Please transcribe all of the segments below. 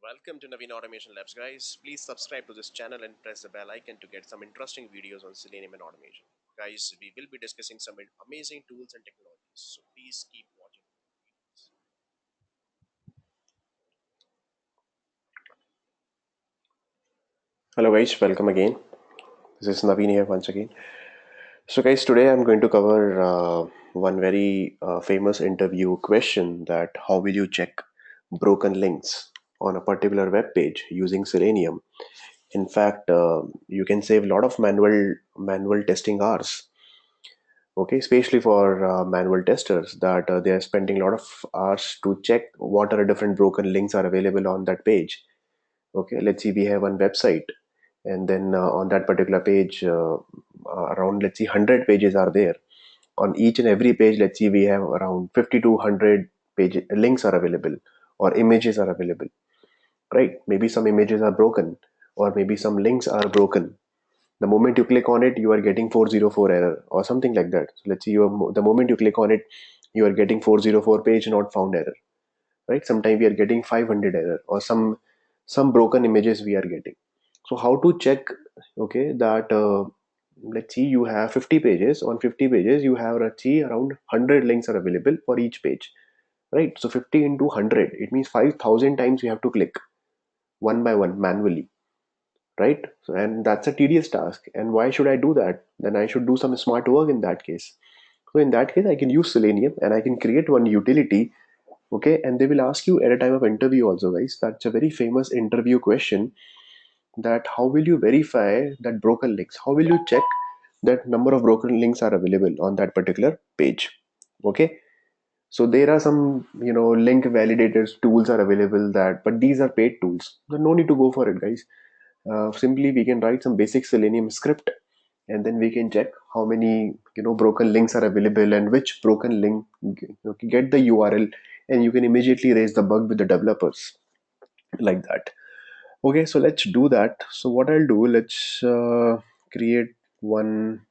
Welcome to Naveen Automation Labs, guys. Please subscribe to this channel and press the bell icon to get some interesting videos on Selenium and automation. Guys, we will be discussing some amazing tools and technologies, so please keep watching. Hello, guys. Welcome again. This is Naveen here once again. So, guys, today I'm going to cover one very famous interview question: that how will you check broken links on a particular web page using Selenium? In fact, you can save a lot of manual testing hours. Okay, especially for manual testers, that they are spending a lot of hours to check what are different broken links are available on that page. Okay, let's see, we have one website, and then on that particular page, around, let's see, 100 pages are there. On each and every page, let's see, we have around 50 to 100 page links are available, or images are available, right? Maybe some images are broken, or maybe some links are broken. The moment you click on it, you are getting 404 error or something like that. So let's see, the moment you click on it, you are getting 404 page not found error, right? Sometimes we are getting 500 error, or some broken images we are getting. So how to check? Okay, that let's see, you have 50 pages. On 50 pages, you have, let's see, around 100 links are available for each page, right? So 50 into 100, it means 5,000 times you have to click one by one manually, right? So, and that's a tedious task. And why should I do that? Then I should do some smart work in that case. So in that case, I can use Selenium and I can create one utility. Okay, and they will ask you at a time of interview also, guys. That's a very famous interview question, that how will you verify that broken links? How will you check that number of broken links are available on that particular page? Okay, so there are some, link validators tools are available, that, but these are paid tools. So no need to go for it, guys. Simply we can write some basic Selenium script, and then we can check how many broken links are available, and which broken link, get the URL, and you can immediately raise the bug with the developers, like that. Okay, so let's do that. So what I'll do, let's create one.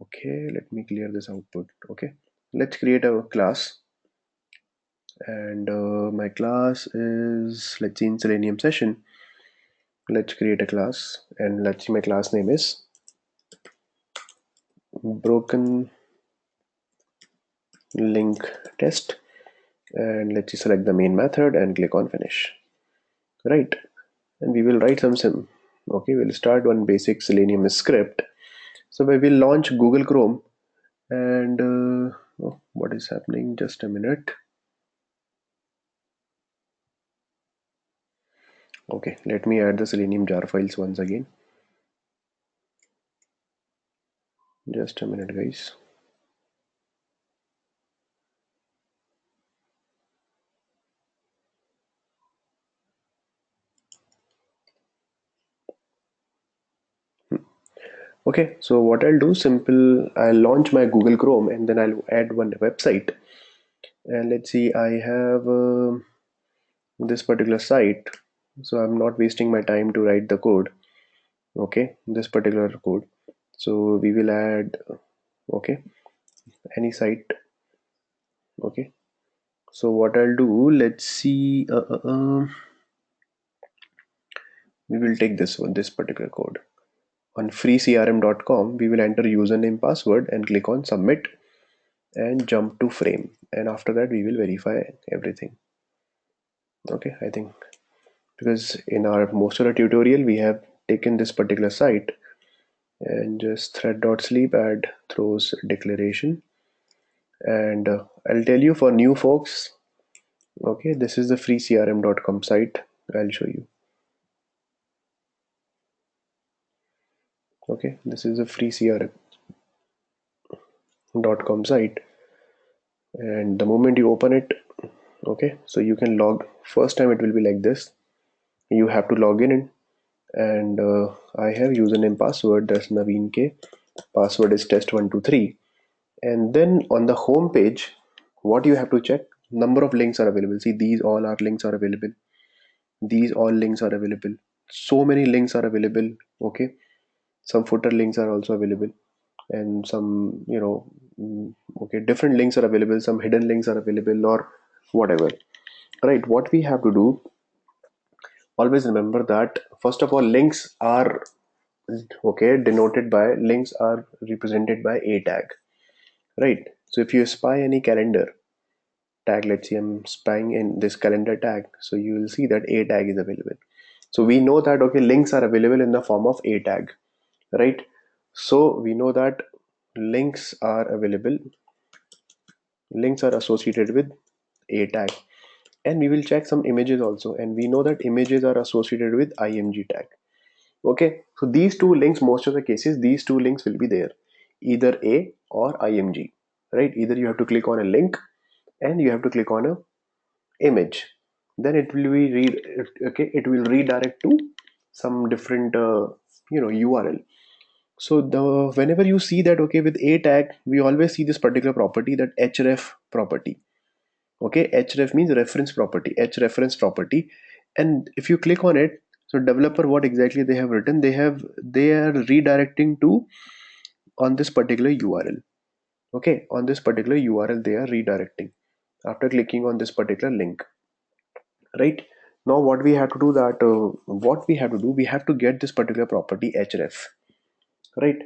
Okay, let me clear this output. Okay, let's create a class, and my class is, let's see, in Selenium session. Let's create a class, and let's see, my class name is broken link test, and let's just select the main method and click on finish, right? And we will write some sim. Okay, we'll start one basic Selenium script. So we will launch Google Chrome, and oh, what is happening, just a minute. Okay, let me add the Selenium jar files once again. Just a minute, guys. Okay, so what I'll do, simple, I'll launch my Google Chrome, and then I'll add one website. And let's see, I have this particular site, so I'm not wasting my time to write the code. Okay, this particular code, so we will add, okay, any site. Okay, so what I'll do, let's see, we will take this one, this particular code. On freecrm.com, we will enter username, password, and click on submit, and jump to frame, and after that we will verify everything. Okay, I think, because in our most of the tutorial we have taken this particular site, and just thread.sleep add throws declaration. And I'll tell you, for new folks, okay, this is the freecrm.com site. I'll show you. Okay, this is the freecrm.com site, and the moment you open it, okay, so you can log. First time it will be like this, you have to log in, and I have username, password, that's Naveen K, password is test123. And then on the home page, what you have to check, number of links are available. See, these all are links are available, these all links are available, so many links are available. Okay, some footer links are also available, and some, okay, different links are available, some hidden links are available, or whatever, right? What we have to do, always remember that first of all, links are links are represented by a tag, right? So if you spy any calendar tag, let's say I'm spying in this calendar tag, so you will see that a tag is available. So we know that okay, links are available in the form of a tag, right? So we know that links are available, links are associated with a tag, and we will check some images also, and we know that images are associated with img tag. Okay, so these two links, most of the cases these two links will be there, either a or img, right? Either you have to click on a link and you have to click on a image, then it will be it will redirect to some different url. So the whenever you see that okay, with a tag we always see this particular property, that href property. Okay, href means reference property, reference property. And if you click on it, so developer, what exactly they have written, they are redirecting to on this particular url. Okay, on this particular url they are redirecting after clicking on this particular link, right? Now what we have to do that what we have to do, we have to get this particular property href, right?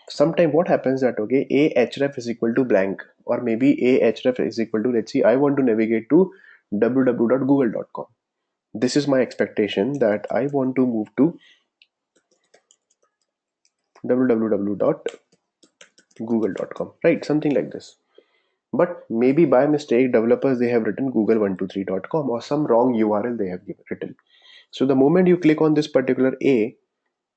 Sometime what happens that okay, a href is equal to blank, or maybe a href is equal to, let's see, I want to navigate to www.google.com. This is my expectation that I want to move to www.google.com, right? Something like this. But maybe by mistake developers, they have written google123.com, or some wrong url they have written. So the moment you click on this particular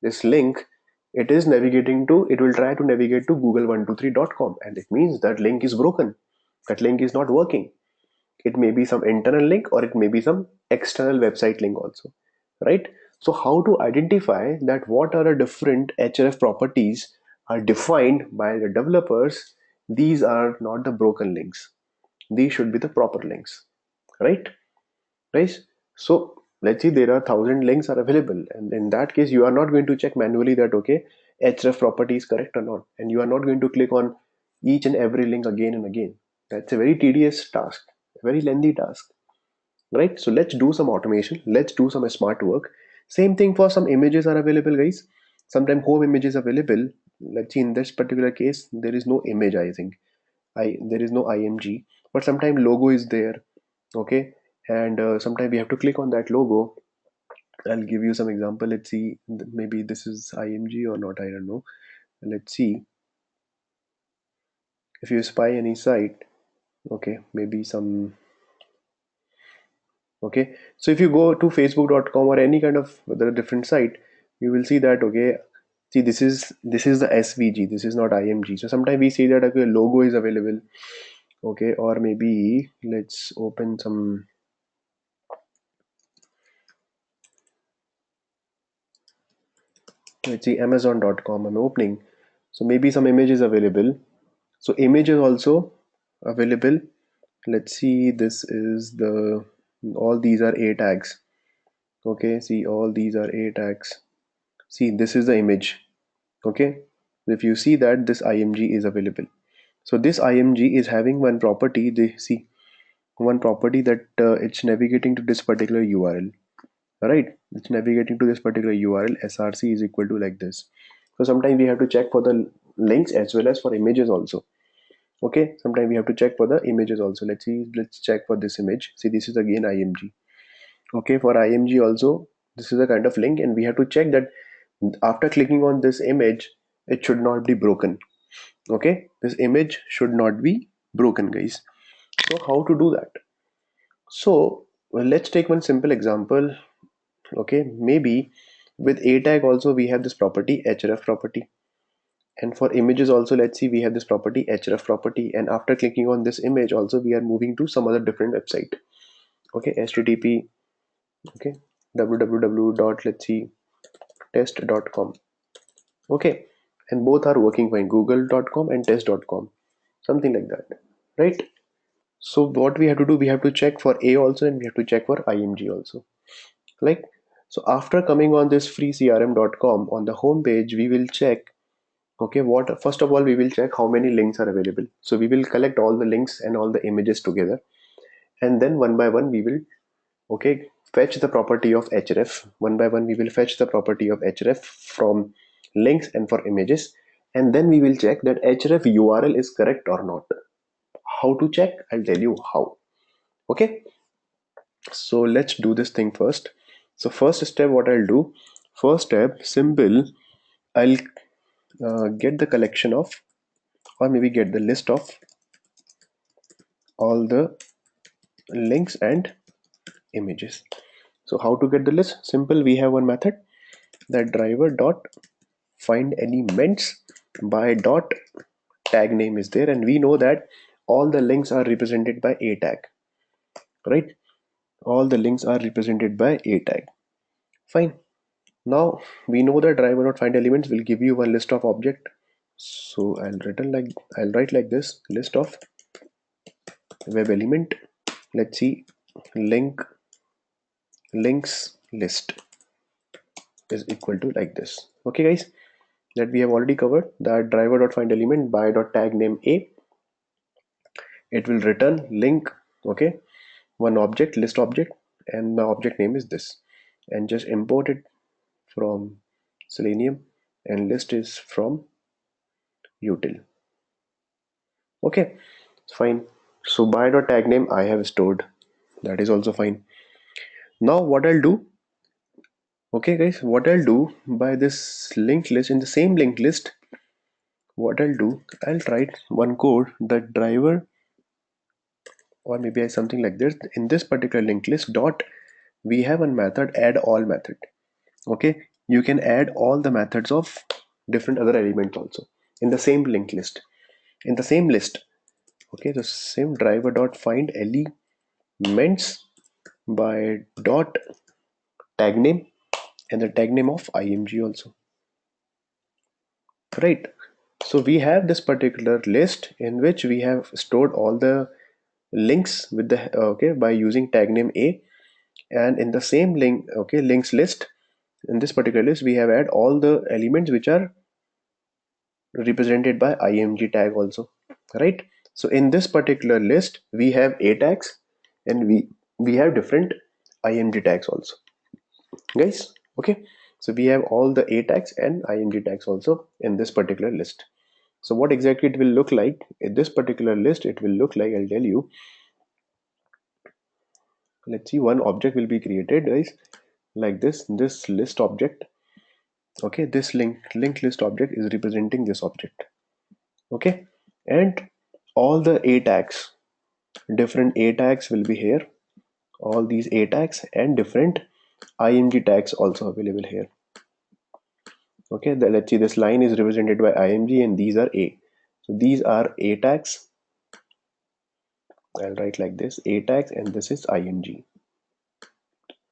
this link, it will try to navigate to google123.com, and it means that link is broken, that link is not working. It may be some internal link or it may be some external website link also, right? So how to identify that what are the different href properties are defined by the developers? These are not the broken links, these should be the proper links, right? Right. So let's see, there are 1,000 links are available, and in that case you are not going to check manually that okay, href property is correct or not, and you are not going to click on each and every link again and again. That's a very tedious task, a very lengthy task, right? So let's do some automation, let's do some smart work. Same thing for some images are available, guys. Sometimes home image is available. Let's see, in this particular case there is no image, I think. There is no img, but sometimes logo is there. Okay, and sometimes we have to click on that logo. I'll give you some example. Let's see, maybe this is img or not, I don't know. Let's see, if you spy any site, okay, maybe some. Okay, so if you go to facebook.com or any kind of the different site, you will see that okay, see, this is the svg, this is not img. So sometimes we see that okay, logo is available. Okay, or maybe let's open some. Let's see, amazon.com I'm opening. So maybe some images available. So images also available. Let's see, this is the, all these are a tags. Okay, see, all these are a tags. See, this is the image. Okay, if you see that this img is available, so this img is having one property, they see one property that it's navigating to this particular url, right? It's navigating to this particular url, src is equal to like this. So sometimes we have to check for the links as well as for images also. Okay, sometimes we have to check for the images also. Let's see, let's check for this image. See, this is again img. Okay, for img also this is a kind of link, and we have to check that after clicking on this image it should not be broken. Okay, this image should not be broken, guys. So how to do that? So well, let's take one simple example. Okay, maybe with a tag also we have this property href property, and for images also, let's see, we have this property href property, and after clicking on this image also we are moving to some other different website. Okay, http, okay, www dot, let's see, test.com. Okay, and both are working fine, google.com and test.com, something like that, right? So what we have to do, we have to check for a also, and we have to check for img also, like. So after coming on this freecrm.com, on the home page we will check. Okay, what first of all we will check how many links are available. So we will collect all the links and all the images together, and then one by one we will Okay, fetch the property of href. One by one we will fetch the property of href from links and for images, and then we will check that href url is correct or not. How to check? I'll tell you how. Okay, so let's do this thing first. So first step, what I'll do, first step, simple, I'll get the collection of, or maybe get the list of all the links and images. So how to get the list? Simple, we have one method, that driver dot find elements by dot tag name is there, and we know that all the links are represented by a tag, right? All the links are represented by a tag. Fine. Now we know that driver dot find elements will give you one list of object. So I'll write like this, list of web element. Let's see, links list is equal to like this. Okay guys, that we have already covered, that driver dot find element by dot tag name a, it will return link. Okay, one object, list object, and the object name is this, and just import it from Selenium, and list is from util. Okay, fine. So by dot tag name I have stored, that is also fine. Now what I'll do, okay guys, what I'll do, by this linked list, in the same linked list, what I'll do, I'll write one code, the driver, or maybe something like this, in this particular linked list dot, we have one method, add all method. Okay, you can add all the methods of different other elements also in the same linked list, in the same list. Okay, the same driver dot find elements by dot tag name, and the tag name of img also, right? So we have this particular list in which we have stored all the links with the okay, by using tag name a, and in the same link, okay, links list, in this particular list we have add all the elements which are represented by img tag also, right? So in this particular list we have a tags, and we have different img tags also, guys. Okay, so we have all the a tags and img tags also in this particular list. So what exactly it will look like in this particular list, it will look like, I'll tell you. Let's see, one object will be created, guys, like this list object. Okay, this linked list object is representing this object. Okay, and all the a tags, different a tags will be here, all these a tags, and different img tags also available here. Okay, let's see, this line is represented by img and these are a, so these are a tags. I'll write like this, a tags, and this is img.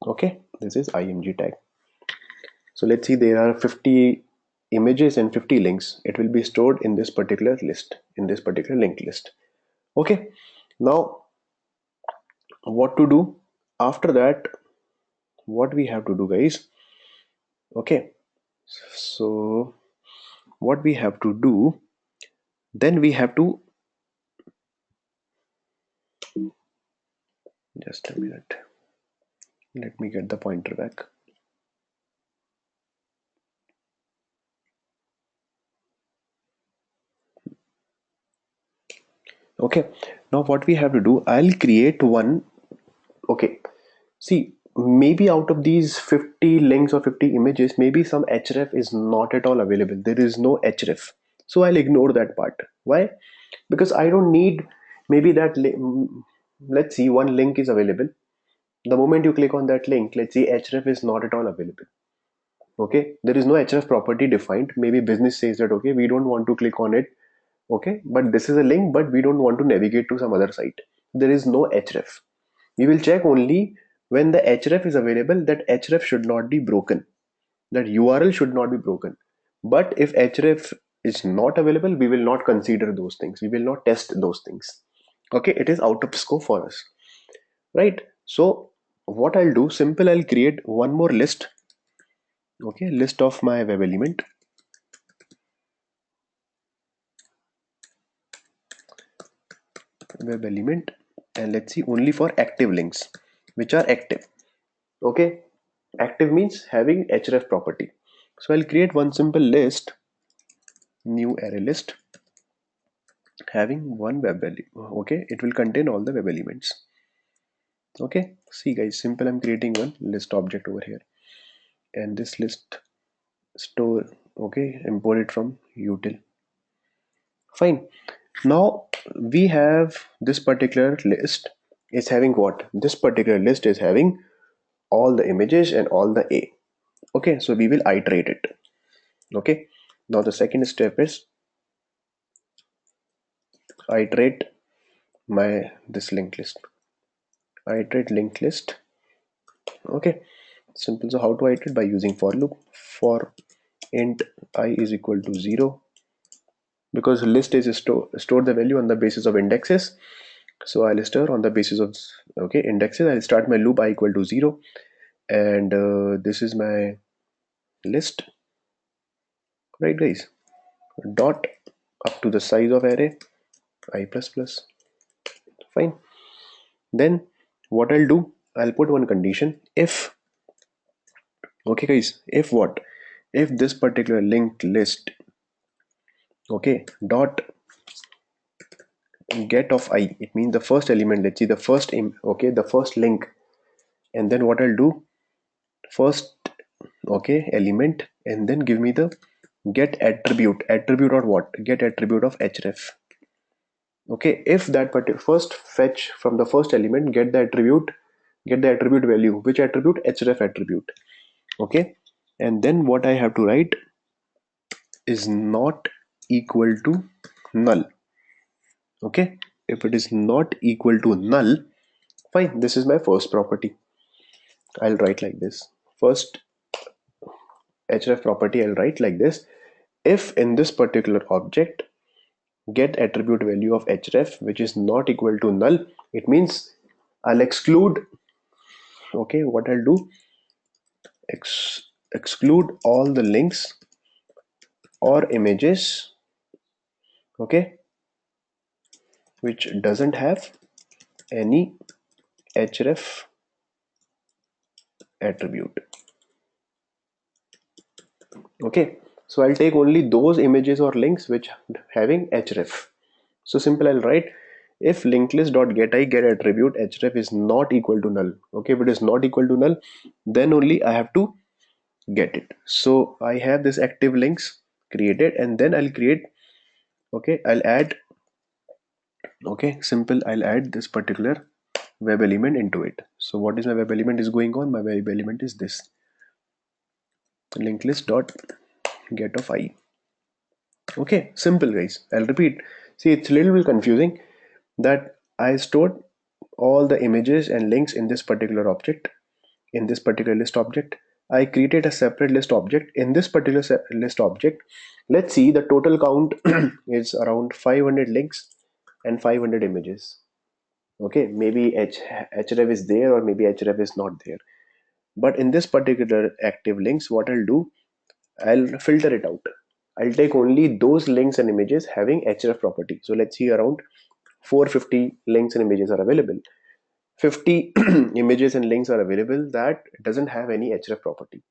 Okay, this is img tag. So let's see, there are 50 images and 50 links. It will be stored in this particular list, in this particular linked list. Okay, now what to do after that, what we have to do, guys. Okay, so what we have to do, then we have to, just a minute, let me get the pointer back. Okay, now what we have to do, I'll create one. Okay, see, maybe out of these 50 links or 50 images, maybe some href is not at all available. There is no href. So I'll ignore that part. Why? Because I don't need, maybe that, let's see, one link is available. The moment you click on that link, let's see, href is not at all available. Okay, there is no href property defined. Maybe business says that, okay, we don't want to click on it. Okay, but this is a link, but we don't want to navigate to some other site. There is no href. We will check only when the href is available, that href should not be broken, that url should not be broken. But if href is not available, we will not consider those things, we will not test those things. Okay, it is out of scope for us, right? So what I'll do, simple, I'll create one more list. Okay, list of my web element, and let's see, only for active links. which are active. Okay, active means having href property. So I'll create one simple list, new array list, having one web element. Okay, it will contain all the web elements. Okay, see guys, simple. I'm creating one list object over here, and this list store, okay, import it from util. Fine. Now we have this particular list is having what? This particular list is having all the images and all the a. Okay, so we will iterate it. Okay, now the second step is iterate my this linked list. Iterate linked list. Okay, simple. So how to iterate? By using for loop. For int I is equal to 0, because list is store the value on the basis of indexes. So I'll store on the basis of, okay, indexes. I'll start my loop I equal to 0, and this is my list, right guys? Dot up to the size of array I plus plus. Fine. Then what I'll do, I'll put one condition. If, okay guys, if what, if this particular linked list, okay, dot get of I, it means the first element, let's see the first okay, the first link, and then what I'll do, first, okay, element, and then give me the get attribute. Attribute or what? Get attribute of href. Okay, if that particular, first fetch from the first element, get the attribute value. Which attribute? Href attribute. Okay, and then what I have to write is not equal to null. Okay, if it is not equal to null, fine, this is my first property. I'll write like this. First href property, I'll write like this. If in this particular object get attribute value of href which is not equal to null, it means I'll exclude, okay, what I'll do, exclude all the links or images, okay, which doesn't have any href attribute. Okay, so I'll take only those images or links which having href. So simple, I'll write if linked list dot get I get attribute href is not equal to null. Okay, if it is not equal to null, then only I have to get it. So I have this active links created, and then I'll create, okay, I'll add, okay, simple, I'll add this particular web element into it. So what is my web element is going on? My web element is this linked list dot get of I. Okay, simple guys. I'll repeat. See, it's a little bit confusing that I stored all the images and links in this particular object, in this particular list object. I created a separate list object. In this particular list object, let's see the total count is around 500 links and 500 images. Okay, maybe href is there or maybe href is not there. But in this particular active links, what I'll do, I'll filter it out. I'll take only those links and images having href property. So let's see, around 450 links and images are available. 50 images and links are available that doesn't have any href property,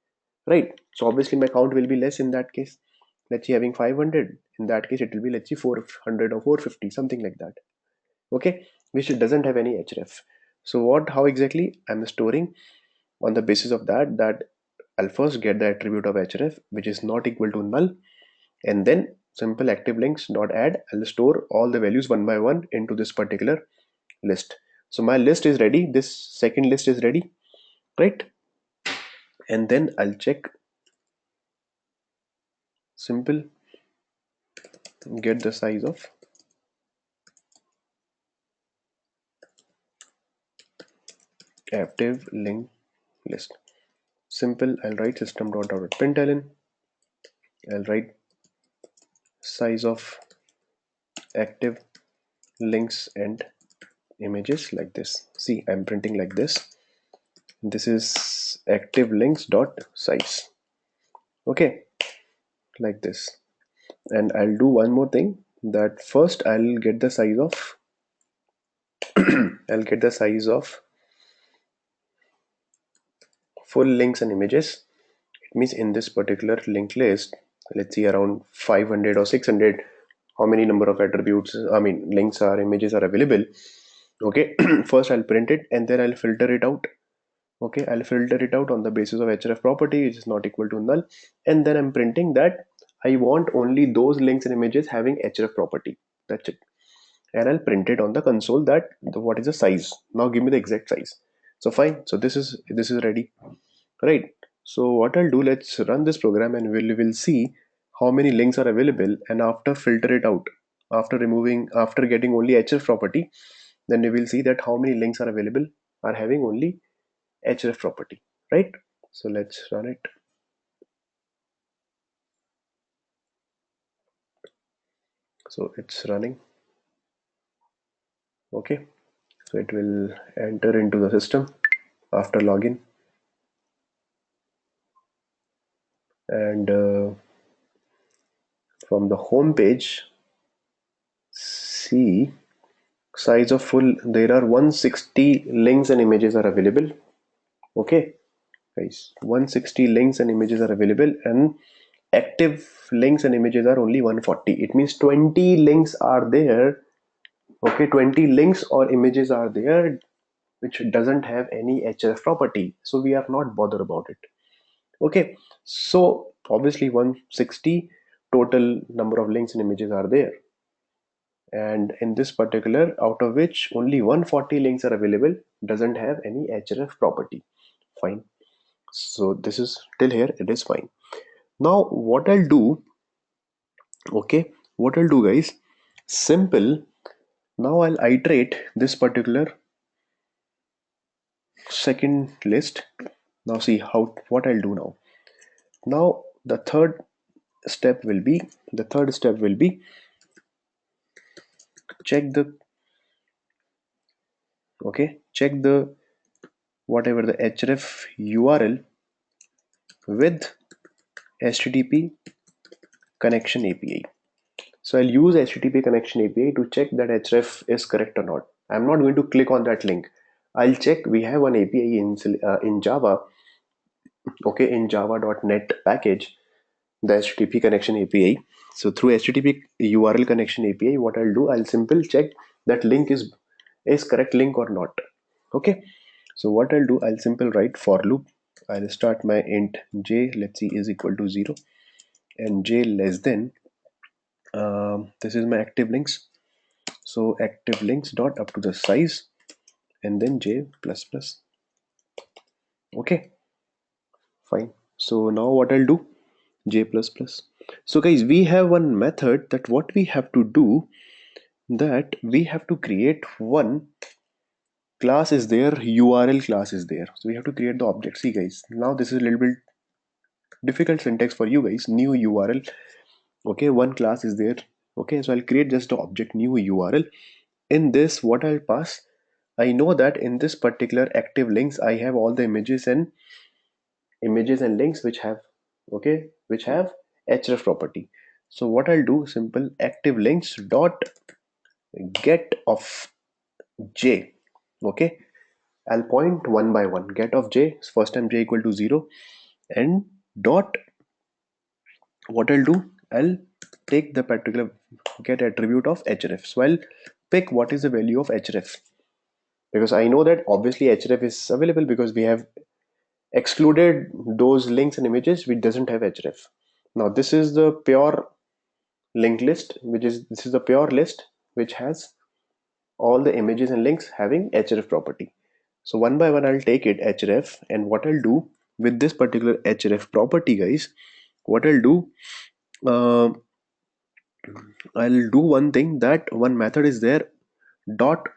right? So obviously my count will be less in that case. Let's see, having 500, in that case it will be, let's see, 400 or 450, something like that. Okay, which doesn't have any href. So how exactly I'm storing on the basis of that I'll first get the attribute of href which is not equal to null, and then simple active links dot add, I'll store all the values one by one into this particular list. So my list is ready, this second list is ready, right? And then I'll check, simple, get the size of active link list. Simple, I'll write system.out.println, I'll write size of active links and images like this. See, I'm printing like this. This is active links dot size. Okay, like this. And I'll do one more thing, that first I'll get the size of I'll get the size of full links and images. It means in this particular linked list, let's see around 500 or 600, how many number of attributes, I mean links or images are available. Okay, first I'll print it and then I'll filter it out. Okay, I'll filter it out on the basis of href property, which is not equal to null, and then I'm printing that I want only those links and images having href property. That's it. And I'll print it on the console that what is the size. Now give me the exact size. So fine. So this is ready, right? So what I'll do, let's run this program and we'll see how many links are available, and after filter it out, after getting only href property, then we will see that how many links are available are having only href property, right? So let's run it. So it's running. Okay, so it will enter into the system after login, and from the home page, see size of full, there are 160 links and images are available. Okay guys, 160 links and images are available, and active links and images are only 140. It means 20 links are there. Okay, 20 links or images are there which doesn't have any href property, so we are not bothered about it. Okay, so obviously 160 total number of links and images are there, and in this particular, out of which only 140 links are available, doesn't have any href property. Fine. So this is till here, it is fine. Now what I'll do, okay, what I'll do guys, simple. Now I'll iterate this particular second list. Now see how what I'll do now. Now the third step will be check the, okay, check the whatever the href URL with HTTP connection API. So I'll use HTTP connection API to check that href is correct or not. I'm not going to click on that link. I'll check. We have one API in Java. Okay, in java.net package, the HTTP connection API. So through HTTP URL connection API, what I'll do, I'll simple check that link is correct link or not. Okay. So what I'll do, I'll simple write for loop. I'll start my int j, let's see, is equal to 0, and j less than, this is my active links. So active links dot up to the size, and then j plus plus. Okay, fine. So now what I'll do, j plus plus. So guys, we have one method that what we have to do, that we have to create one class is there, URL class is there. So we have to create the object. See guys, now this is a little bit difficult syntax for you guys. New URL. Okay, one class is there. Okay, so I'll create just the object new URL. In this, what I'll pass, I know that in this particular active links, I have all the images and links which have, okay, which have href property. So what I'll do, simple active links dot get of j. Okay, I'll point one by one. Get of j, first time j equal to 0, and dot, what I'll do, I'll take the particular get attribute of href. So I'll pick what is the value of href, because I know that obviously href is available because we have excluded those links and images which doesn't have href. Now this is the pure linked list, this is the pure list which has all the images and links having href property. So one by one I'll take it href, and what I'll do with this particular href property guys, what I'll do, uh, I'll do one thing, that one method is there, dot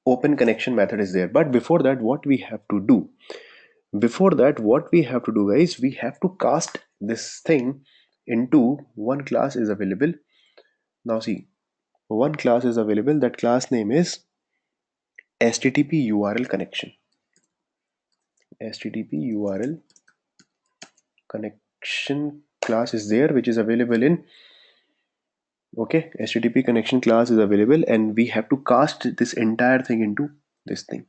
open connection method is there. But before that, what we have to do, guys, we have to cast this thing into one class is available. Now see, one class is available, that class name is http url connection. Http url connection class is there, which is available in, okay, http connection class is available, and we have to cast this entire thing into this thing.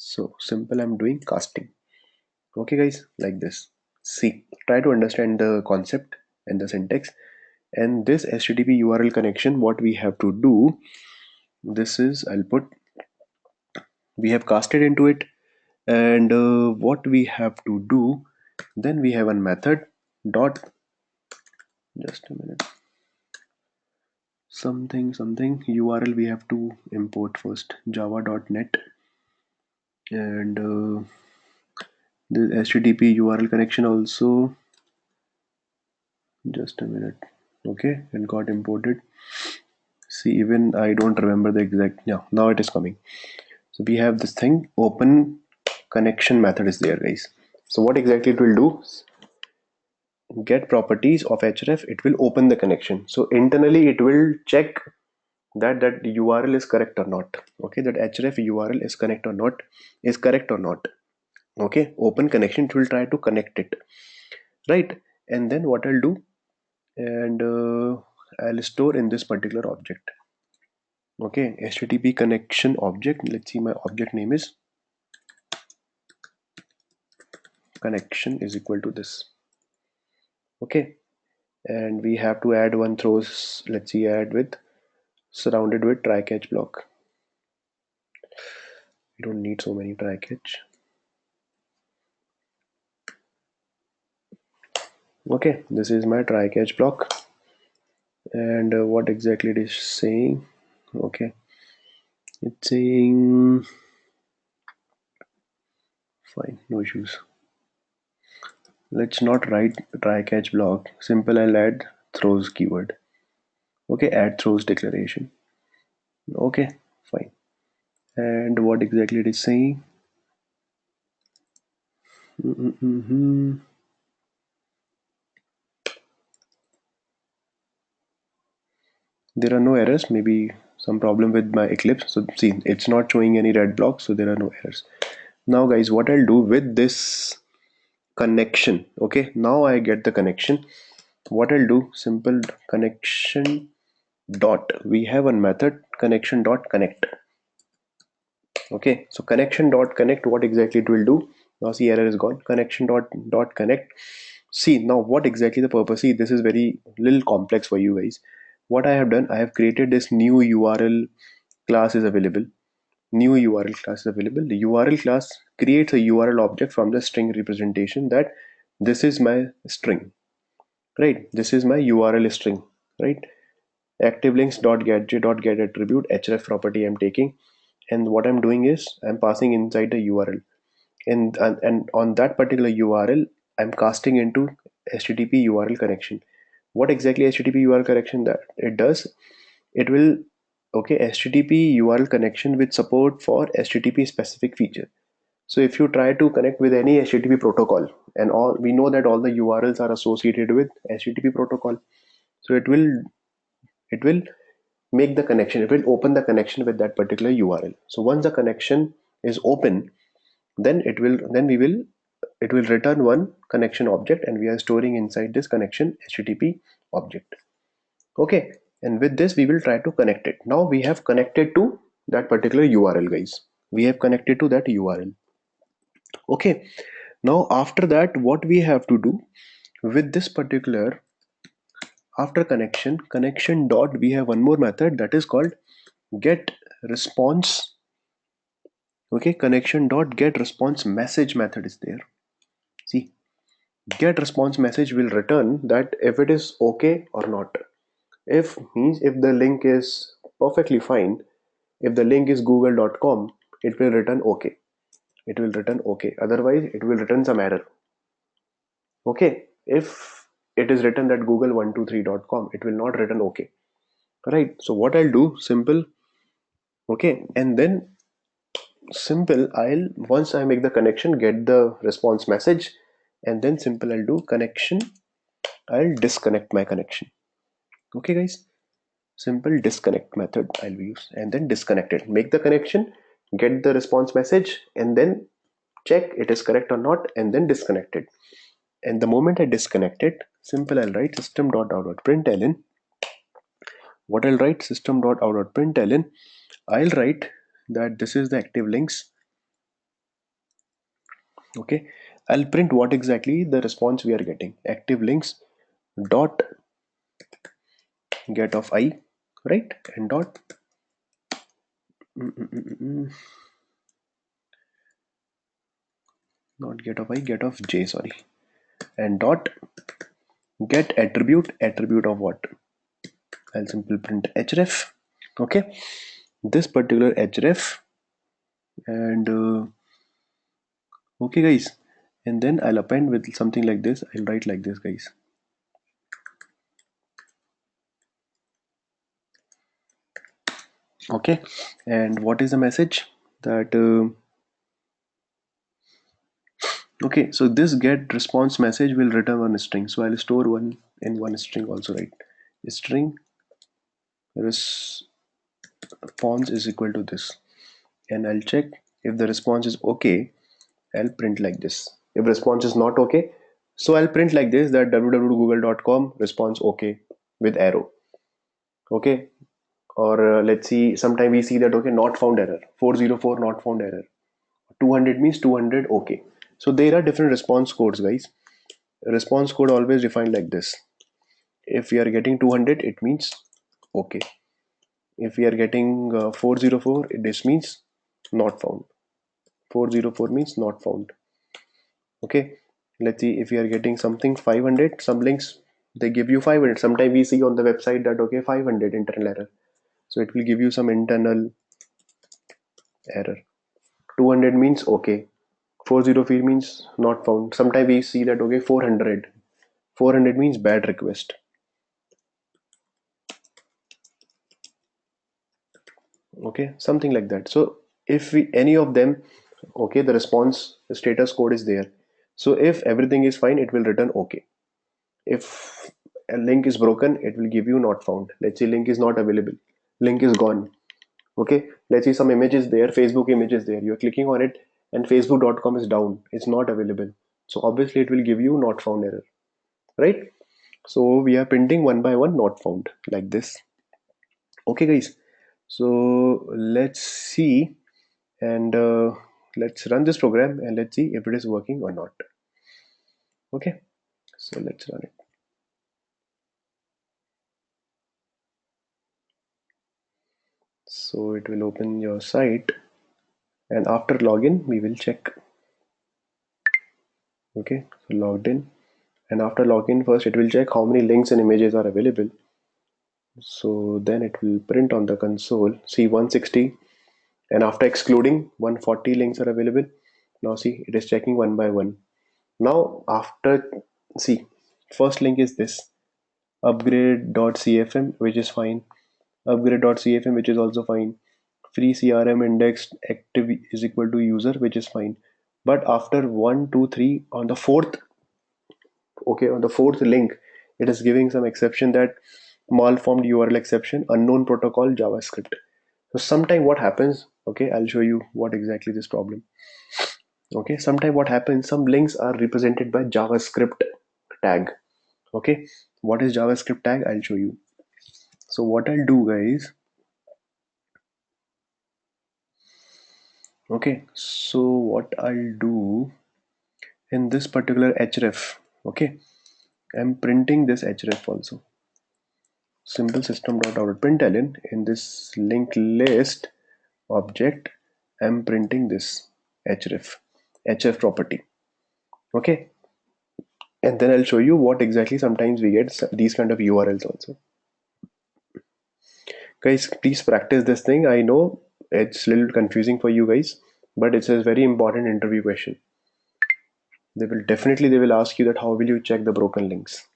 So simple, I'm doing casting. Okay guys, like this. See, try to understand the concept and the syntax. And this HTTP URL connection, what we have to do, this is, I'll put, we have casted into it. And what we have to do, then we have a method dot, just a minute, something URL we have to import first, java.net. And the HTTP URL connection also, just a minute. Okay, and got imported. See, even I don't remember the exact, yeah, now it is coming. So we have this thing, open connection method is there guys. So what exactly it will do, get properties of href, it will open the connection. So internally it will check that URL is correct or not. Okay, that href URL is correct or not, is correct or not. Okay, open connection, it will try to connect it, right? And then what I'll do, and I'll store in this particular object. Okay, HTTP connection object. Let's see, my object name is connection is equal to this. Okay, and we have to add one throws. Let's see, add with surrounded with try catch block. We don't need so many try catch. Okay, this is my try catch block. And what exactly it is saying? Okay, it's saying fine, no issues. Let's not write try catch block. Simple, I'll add throws keyword. Okay, add throws declaration. Okay, fine. And what exactly it is saying? There are no errors. Maybe some problem with my Eclipse. So see, it's not showing any red blocks, so there are no errors. Now guys, what I'll do with this connection, okay, now I get the connection. What I'll do, simple connection dot, we have one method, connection dot connect. Okay, so connection dot connect, what exactly it will do? Now see, error is gone. Connection dot connect. See, now what exactly the purpose? See, this is very little complex for you guys. What I have done, I have created this new URL class is available. New URL class is available. The URL class creates a URL object from the string representation, that this is my string, right? This is my URL string, right? Active links dot get attribute href property I'm taking, and what I'm doing is I'm passing inside the URL, and on that particular URL I'm casting into HTTP URL connection. What exactly HTTP URL connection that it does? It will, okay, HTTP URL connection with support for HTTP specific feature. So if you try to connect with any HTTP protocol, and all we know that all the URLs are associated with HTTP protocol, so it will make the connection, it will open the connection with that particular URL. So once the connection is open, then it will return one connection object, and we are storing inside this connection HTTP object. Okay, and with this we will try to connect it. Now we have connected to that particular URL guys, we have connected to that URL. Okay, now after that what we have to do with this particular, after connection dot, we have one more method that is called get response. Okay, connection dot get response message method is there. See, get response message will return that if it is okay or not. If means if the link is perfectly fine, if the link is google.com, it will return okay, it will return okay, otherwise it will return some error. Okay, if it is written that google123.com, it will not return okay, right? So what I'll do, simple, okay, and then simple, I'll, once I make the connection, get the response message, and then simple, I'll do connection, I'll disconnect my connection. Okay guys, simple disconnect method I'll use, and then disconnect it, make the connection, get the response message, and then check it is correct or not, and then disconnect it. And the moment I disconnect it, simple, I'll write system.out.println. What I'll write, system.out.println, I'll write that this is the active links Okay, I'll print what exactly the response we are getting. Active links dot get of I, right? And dot mm, mm, mm, mm, not get of I, get of J, sorry. And dot get attribute of what? I'll simply print href. Okay, this particular href, and okay guys, and then I'll append with something like this. I'll write like this, guys. Okay, and what is the message that okay, so this get response message will return one string, so I'll store one in one string also, right? String response is equal to this, and I'll check if the response is okay. I'll print like this. If response is not okay, so I'll print like this, that www.google.com response okay with arrow. Okay, or let's see, sometime we see that okay, not found error, 404 not found error, 200 means 200 okay. So there are different response codes, guys. Response code always defined like this. If we are getting 200, it means okay. If we are getting 404, this means not found. 404 means not found. Okay, let's see, if we are getting something 500, some links they give you 500. Sometimes we see on the website that okay, 500 internal error, so it will give you some internal error. 200 means okay, 404 means not found. Sometimes we see that okay, 400 means bad request. Okay, something like that. So if we any of them, okay, the response status code is there. So if everything is fine, it will return okay. If a link is broken, it will give you not found. Let's say link is not available, link is gone. Okay, let's see, some image is there, Facebook image is there, you're clicking on it and facebook.com is down, it's not available, so obviously it will give you not found error, right? So we are printing one by one not found like this. Okay guys, so let's see, and let's run this program and let's see if it is working or not. Okay, so let's run it. So it will open your site, and after login we will check. Okay, so logged in, and after login first it will check how many links and images are available. So then it will print on the console, see 160, and after excluding 140 links are available. Now see, it is checking one by one. Now after, see, first link is this upgrade.cfm, which is fine. Upgrade.cfm, which is also fine. Free CRM index active is equal to user, which is fine. But after 1 2 3, on the fourth, okay, on the fourth link, it is giving some exception, that malformed URL exception, unknown protocol, JavaScript. So sometime what happens, okay, I'll show you what exactly this problem. Okay, sometime what happens, some links are represented by JavaScript tag. Okay, what is JavaScript tag? I'll show you. So what I'll do, guys, okay, so what I'll do in this particular href, okay, I'm printing this href also. Simple system.out.println, in this linked list object, I'm printing this href property. Okay, and then I'll show you what exactly sometimes we get these kind of URLs also. Guys, please practice this thing. I know it's a little confusing for you guys, but it's a very important interview question. They will ask you that how will you check the broken links.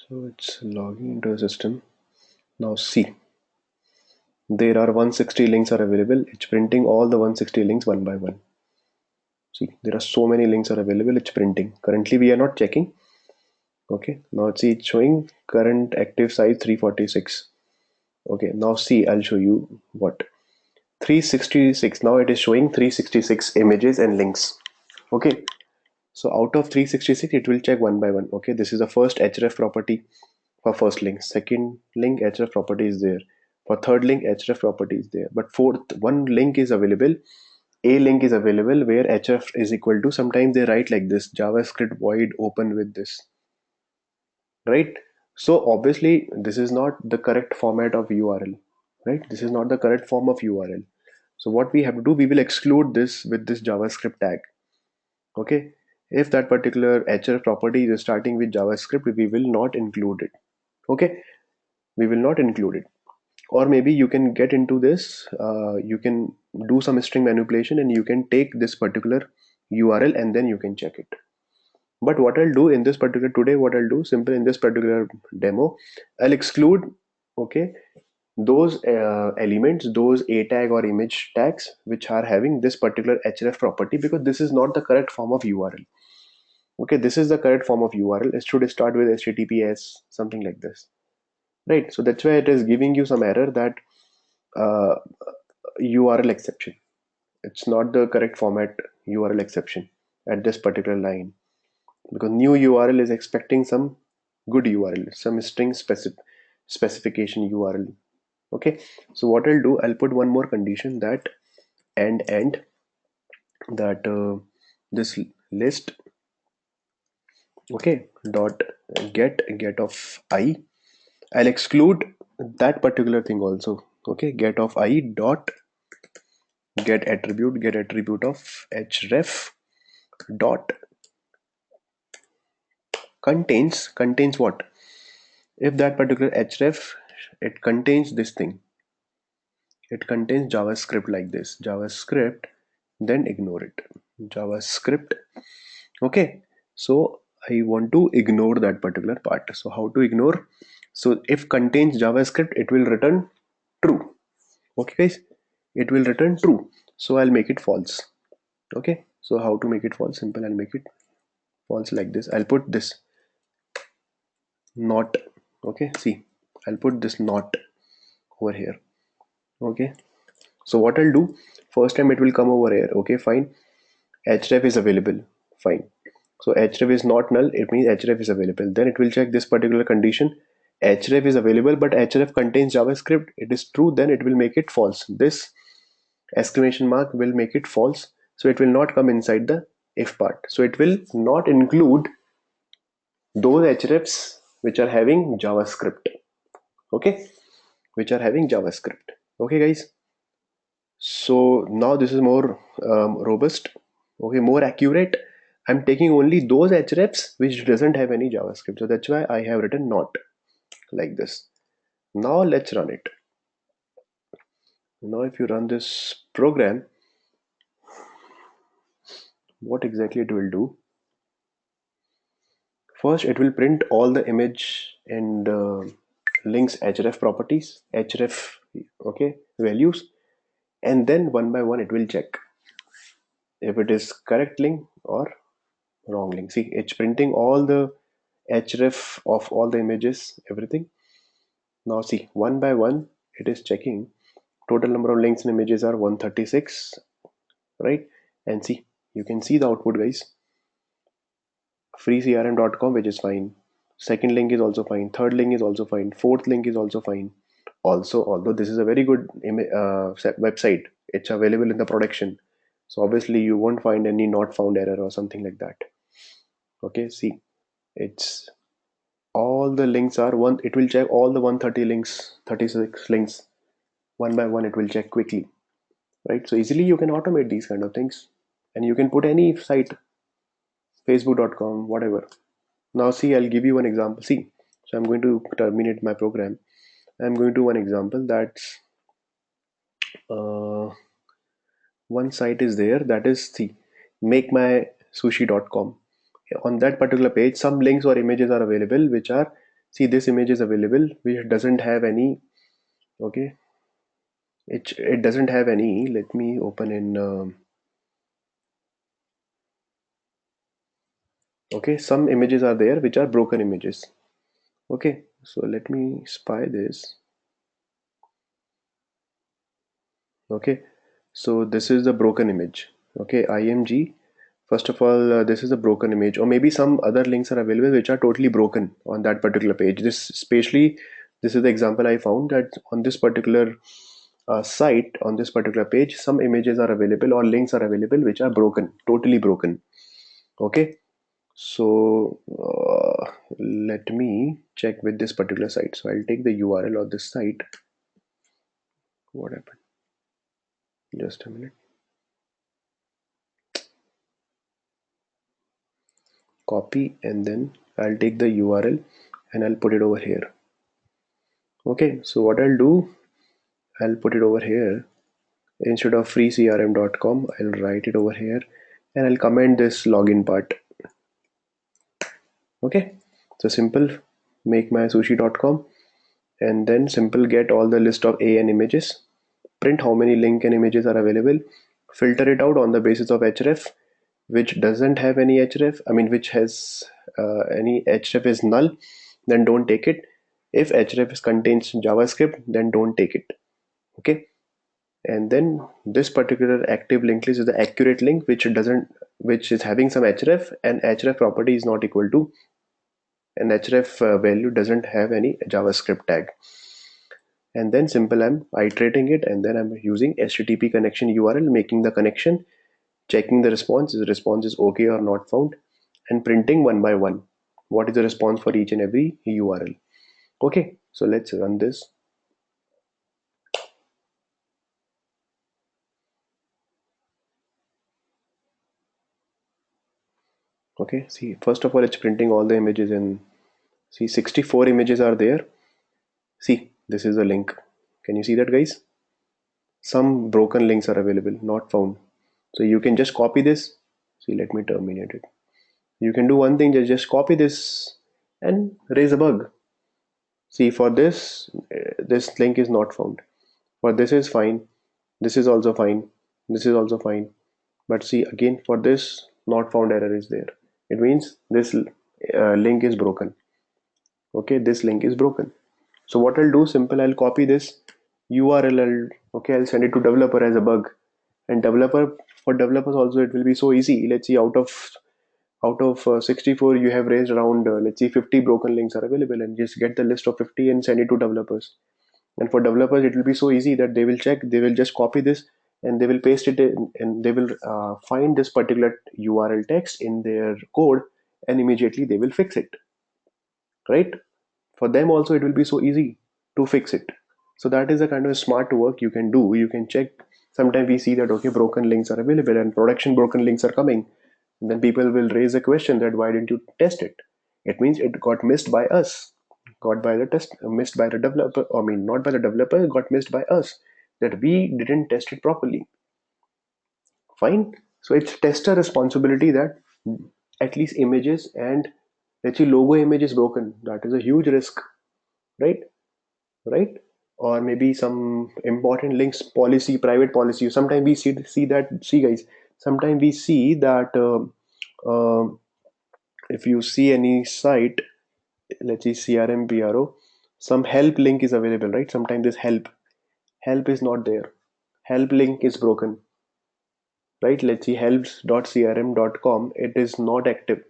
So it's logging into the system. Now see, there are 160 links are available. It's printing all the 160 links one by one. See, there are so many links are available. It's printing. Currently, we are not checking. Okay, now see, it's showing current active size 346. Okay, now see, I'll show you what 366. Now it is showing 366 images and links. Okay, so out of 366, it will check one by one. Okay, this is the first href property for first link. Second link href property is there. For third link, href property is there, but fourth one link is available. A link is available where href is equal to, sometimes they write like this, javascript void open with this, right? So obviously this is not the correct format of URL, right? This is not the correct form of URL. So what we have to do, we will exclude this with this javascript tag. Okay, if that particular href property is starting with javascript, we will not include it. Okay, we will not include it. Or maybe you can get into this, you can do some string manipulation and you can take this particular URL and then you can check it. But what I'll do in this particular today, what I'll do simple in this particular demo, I'll exclude, okay, those elements, those a tag or image tags which are having this particular href property, because this is not the correct form of URL. Okay, this is the correct form of URL. It should start with HTTPS, something like this, right? So that's why it is giving you some error that uh, URL exception. It's not the correct format URL exception at this particular line, because new URL is expecting some good URL, some string specification URL. Okay, so what I'll do, I'll put one more condition that end that this list, okay, dot get of I. I'll exclude that particular thing also. Okay, get of I dot get attribute of href dot contains what? If that particular href, it contains this thing, it contains JavaScript like this, JavaScript, then ignore it. JavaScript. Okay, so I want to ignore that particular part. So how to ignore? So if contains JavaScript, it will return true. Okay guys, it will return true. So I'll make it false. Okay, so how to make it false? Simple, I'll make it false like this. I'll put this not. Okay, see, I'll put this not over here. Okay, so what I'll do, first time it will come over here. Okay, fine, href is available, fine. So href is not null, it means href is available. Then it will check this particular condition, href is available but href contains JavaScript, it is true, then it will make it false. This exclamation mark will make it false, so it will not come inside the if part. So it will not include those hrefs which are having JavaScript. Okay, which are having JavaScript. Okay guys, so now this is more robust, okay, more accurate. I'm taking only those hrefs which doesn't have any JavaScript, so that's why I have written not like this. Now let's run it. Now if you run this program, what exactly it will do? First it will print all the image and links href properties, href, okay, values, and then one by one it will check if it is correct link or wrong link. See, it's printing all the href of all the images, everything. Now see, one by one it is checking. Total number of links and images are 136, right? And see, you can see the output guys. Freecrm.com, which is fine. Second link is also fine. Third link is also fine. Fourth link is also fine. Also, although this is a very good website, it's available in the production. So obviously you won't find any not found error or something like that. Okay, see, it's all the links are one. It will check all the 130 links, 36 links, one by one. It will check quickly, right? So easily you can automate these kind of things, and you can put any site, facebook.com, whatever. Now see, I'll give you one example. See, so I'm going to terminate my program. I'm going to one example that's uh, one site is there, that is, see, makemysushi.com. On that particular page, some links or images are available which are, see, this image is available which doesn't have any, okay, it doesn't have any. Let me open in okay, some images are there which are broken images. Okay, so let me spy this. Okay, so this is the broken image. Okay, img, first of all, this is a broken image, or maybe some other links are available which are totally broken on that particular page. This especially This is the example I found, that on this particular site, on this particular page, some images are available or links are available which are broken, totally broken. Okay, so let me check with this particular site. So I'll take the URL of this site. What happened? Just a minute. Copy, and then I'll take the URL and I'll put it over here. Okay, so what I'll do, I'll put it over here. Instead of freecrm.com, I'll write it over here and I'll comment this login part. Okay, so simple, make my sushi.com, and then simple get all the list of AN images, print how many link and images are available, filter it out on the basis of href, which doesn't have any href, I mean which has any href is null, then don't take it. If href contains JavaScript, then don't take it. Okay, and then this particular active link list is the accurate link which is having some href, and href property is not equal to an href value, doesn't have any JavaScript tag. And then simple, I'm iterating it, and then I'm using HTTP connection URL, making the connection, checking the response, is the response is okay or not found, and printing one by one what is the response for each and every URL. Okay, so let's run this. Okay, see, first of all, it's printing all the images, and see 64 images are there. See, this is a link. Can you see that, guys? Some broken links are available, not found. So you can just copy this. See, let me terminate it. You can do one thing, just copy this and raise a bug. See, for this, this link is not found. For this is fine. This is also fine. This is also fine. But see, again, for this, not found error is there. It means this link is broken. Okay, this link is broken. So what I'll do, simple, I'll copy this URL. I'll send it to developer as a bug. And developer, for developers also, it will be so easy. Let's see, out of 64, you have raised around let's see 50 broken links are available, and just get the list of 50 and send it to developers. And for developers, it will be so easy that they will check, they will just copy this and they will paste it in, and they will find this particular URL text in their code, and immediately they will fix it, right? For them also, it will be so easy to fix it. So that is the kind of smart work you can do. You can check. Sometimes we see that, okay, broken links are available and production broken links are coming, and then people will raise a question that why didn't you test it? It means it got missed by us, got by the test, missed by the developer. I mean, not by the developer, it got missed by us, that we didn't test it properly. Fine. So it's tester responsibility that at least images, and let's say logo image is broken. That is a huge risk, right? Right? Or maybe some important links, policy, private policy. Sometimes we see that. See, guys. Sometimes we see that if you see any site, let's see CRM PRO, some help link is available, right? Sometimes this help is not there. Help link is broken, right? Let's see helps.crm.com. It is not active.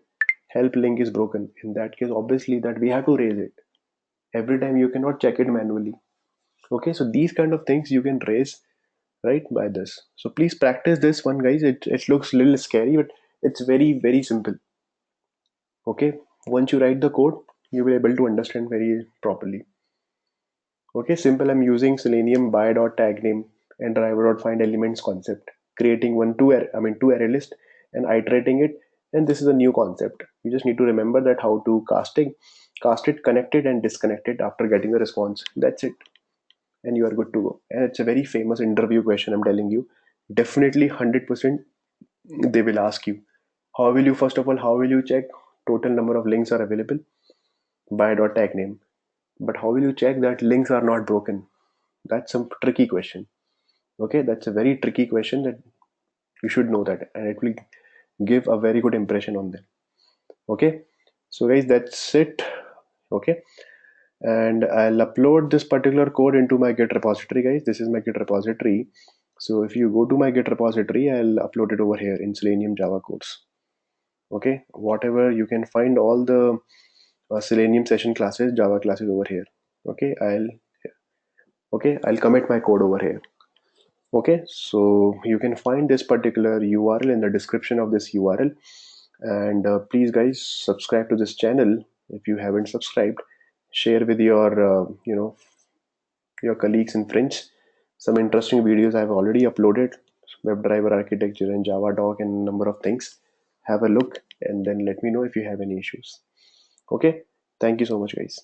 Help link is broken. In that case, obviously that we have to raise it. Every time you cannot check it manually. Okay, so these kind of things you can raise, right, by this. So please practice this one, guys. It looks a little scary, but it's very, very simple. Okay, once you write the code, you will be able to understand very properly. Okay, simple. I'm using Selenium by.tag name and driver.find elements concept, creating two array list and iterating it. And this is a new concept. You just need to remember that how to cast it, connect it, and disconnect it after getting the response. That's it, and you are good to go. And it's a very famous interview question. I'm telling you, definitely 100% they will ask you. How will you, first of all, how will you check total number of links are available by.tag name? But how will you check that links are not broken? That's some tricky question. Okay, that's a very tricky question that you should know that, and it will give a very good impression on them. Okay, so guys, that's it. Okay, and I'll upload this particular code into my Git repository, guys. This is my Git repository. So if you go to my Git repository, I'll upload it over here in Selenium Java codes. Okay, whatever you can find all the Selenium session classes, Java classes over here. Okay, I'll commit my code over here. Okay, so you can find this particular URL in the description of this URL. And please guys, subscribe to this channel if you haven't subscribed. Share with your your colleagues and friends. Some interesting videos I've already uploaded: WebDriver architecture and Java doc and a number of things. Have a look and then let me know if you have any issues. Okay, thank you so much guys.